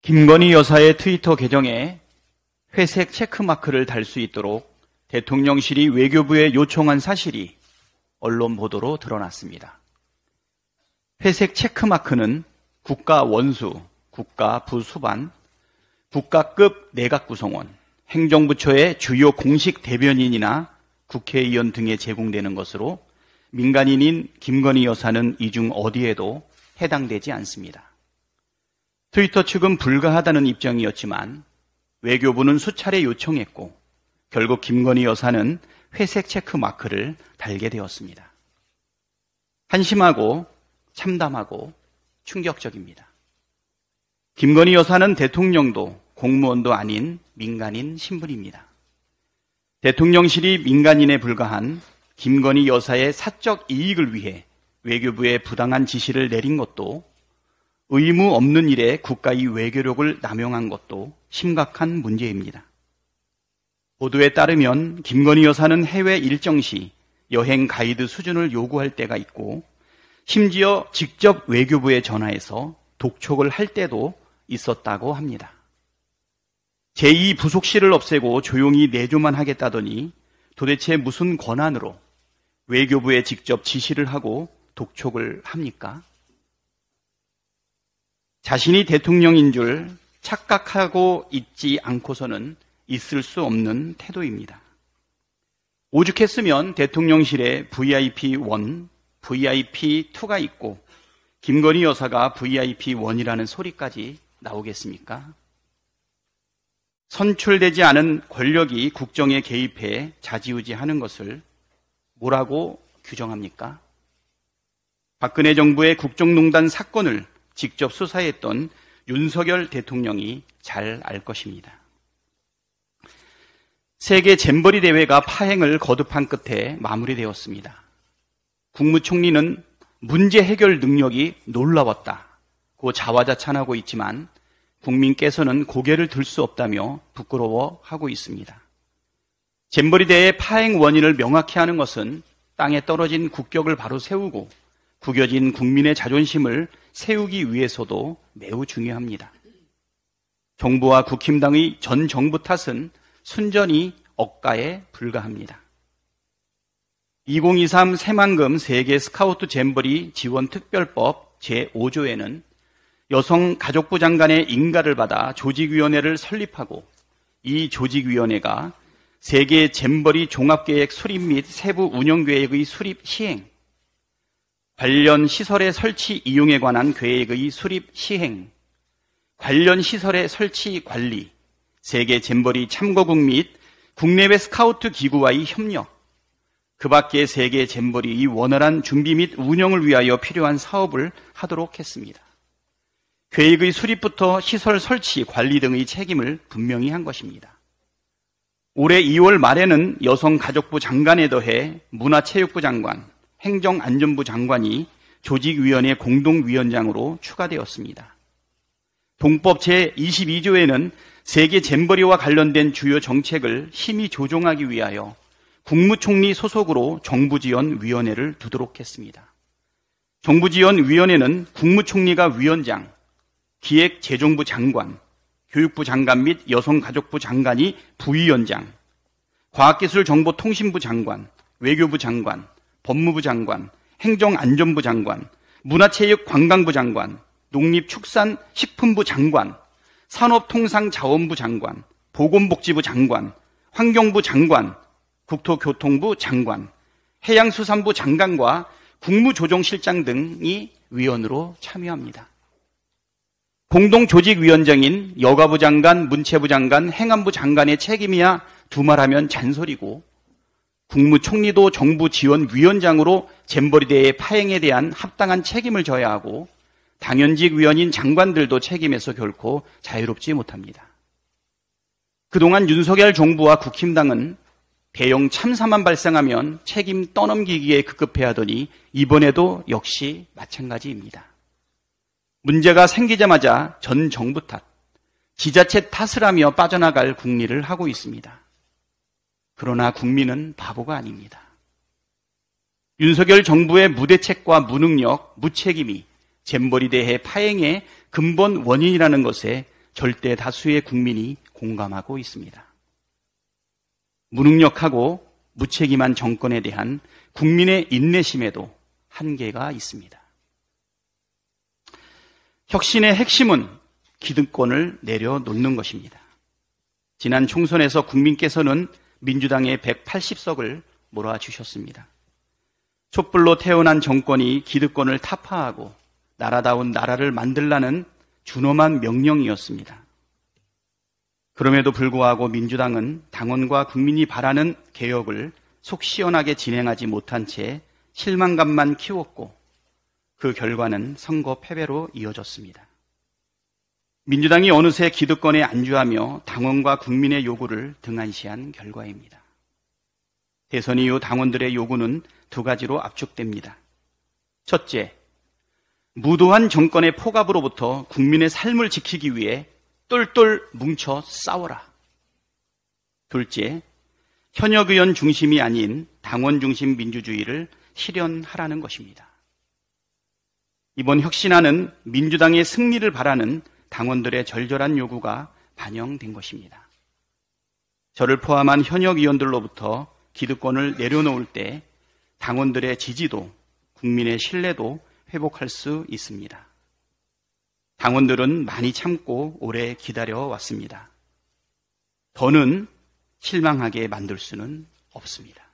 김건희 여사의 트위터 계정에 회색 체크마크를 달 수 있도록 대통령실이 외교부에 요청한 사실이 언론 보도로 드러났습니다. 회색 체크마크는 국가 원수, 국가 부수반, 국가급 내각 구성원, 행정부처의 주요 공식 대변인이나 국회의원 등에 제공되는 것으로 민간인인 김건희 여사는 이 중 어디에도 해당되지 않습니다. 트위터 측은 불가하다는 입장이었지만 외교부는 수차례 요청했고 결국 김건희 여사는 회색 체크 마크를 달게 되었습니다. 한심하고 참담하고 충격적입니다. 김건희 여사는 대통령도 공무원도 아닌 민간인 신분입니다. 대통령실이 민간인에 불과한 김건희 여사의 사적 이익을 위해 외교부에 부당한 지시를 내린 것도 의무 없는 일에 국가의 외교력을 남용한 것도 심각한 문제입니다. 보도에 따르면 김건희 여사는 해외 일정 시 여행 가이드 수준을 요구할 때가 있고 심지어 직접 외교부에 전화해서 독촉을 할 때도 있었다고 합니다. 제2 부속실을 없애고 조용히 내조만 하겠다더니 도대체 무슨 권한으로 외교부에 직접 지시를 하고 독촉을 합니까? 자신이 대통령인 줄 착각하고 있지 않고서는 있을 수 없는 태도입니다. 오죽했으면 대통령실에 VIP1, VIP2가 있고 김건희 여사가 VIP1이라는 소리까지 나오겠습니까? 선출되지 않은 권력이 국정에 개입해 좌지우지하는 것을 뭐라고 규정합니까? 박근혜 정부의 국정농단 사건을 직접 수사했던 윤석열 대통령이 잘 알 것입니다. 세계 잼버리 대회가 파행을 거듭한 끝에 마무리되었습니다. 국무총리는 문제 해결 능력이 놀라웠다고 자화자찬하고 있지만 국민께서는 고개를 들 수 없다며 부끄러워하고 있습니다. 잼버리 대회의 파행 원인을 명확히 하는 것은 땅에 떨어진 국격을 바로 세우고 구겨진 국민의 자존심을 세우기 위해서도 매우 중요합니다. 정부와 국힘당의 전 정부 탓은 순전히 억가에 불과합니다. 2023 새만금 세계 스카우트 잼버리 지원 특별법 제5조에는 여성가족부 장관의 인가를 받아 조직위원회를 설립하고 이 조직위원회가 세계 잼버리 종합계획 수립 및 세부 운영계획의 수립 시행, 관련 시설의 설치 이용에 관한 계획의 수립 시행, 관련 시설의 설치 관리, 세계 잼버리 참가국 및 국내외 스카우트 기구와의 협력, 그 밖에 세계 잼버리의 원활한 준비 및 운영을 위하여 필요한 사업을 하도록 했습니다. 계획의 수립부터 시설 설치, 관리 등의 책임을 분명히 한 것입니다. 올해 2월 말에는 여성가족부 장관에 더해 문화체육부 장관, 행정안전부 장관이 조직위원회 공동위원장으로 추가되었습니다. 동법 제22조에는 세계 잼버리와 관련된 주요 정책을 심의 조정하기 위하여 국무총리 소속으로 정부지원위원회를 두도록 했습니다. 정부지원위원회는 국무총리가 위원장, 기획재정부 장관, 교육부 장관 및 여성가족부 장관이 부위원장, 과학기술정보통신부 장관, 외교부 장관, 법무부 장관, 행정안전부 장관, 문화체육관광부 장관, 농립축산식품부 장관, 산업통상자원부 장관, 보건복지부 장관, 환경부 장관, 국토교통부 장관, 해양수산부 장관과 국무조정실장 등이 위원으로 참여합니다. 공동조직위원장인 여가부 장관, 문체부 장관, 행안부 장관의 책임이야 두말하면 잔소리고 국무총리도 정부지원위원장으로 잼버리 대회 파행에 대한 합당한 책임을 져야 하고 당연직 위원인 장관들도 책임에서 결코 자유롭지 못합니다. 그동안 윤석열 정부와 국힘당은 대형 참사만 발생하면 책임 떠넘기기에 급급해하더니 이번에도 역시 마찬가지입니다. 문제가 생기자마자 전 정부 탓, 지자체 탓을 하며 빠져나갈 국리를 하고 있습니다. 그러나 국민은 바보가 아닙니다. 윤석열 정부의 무대책과 무능력, 무책임이 잼버리 대회 파행의 근본 원인이라는 것에 절대 다수의 국민이 공감하고 있습니다. 무능력하고 무책임한 정권에 대한 국민의 인내심에도 한계가 있습니다. 혁신의 핵심은 기득권을 내려놓는 것입니다. 지난 총선에서 국민께서는 민주당의 180석을 몰아주셨습니다. 촛불로 태어난 정권이 기득권을 타파하고 나라다운 나라를 만들라는 준엄한 명령이었습니다. 그럼에도 불구하고 민주당은 당원과 국민이 바라는 개혁을 속 시원하게 진행하지 못한 채 실망감만 키웠고 그 결과는 선거 패배로 이어졌습니다. 민주당이 어느새 기득권에 안주하며 당원과 국민의 요구를 등한시한 결과입니다. 대선 이후 당원들의 요구는 두 가지로 압축됩니다. 첫째, 무도한 정권의 폭압으로부터 국민의 삶을 지키기 위해 똘똘 뭉쳐 싸워라. 둘째, 현역 의원 중심이 아닌 당원 중심 민주주의를 실현하라는 것입니다. 이번 혁신안은 민주당의 승리를 바라는 당원들의 절절한 요구가 반영된 것입니다. 저를 포함한 현역 의원들로부터 기득권을 내려놓을 때 당원들의 지지도, 국민의 신뢰도 회복할 수 있습니다. 당원들은 많이 참고 오래 기다려왔습니다. 더는 실망하게 만들 수는 없습니다.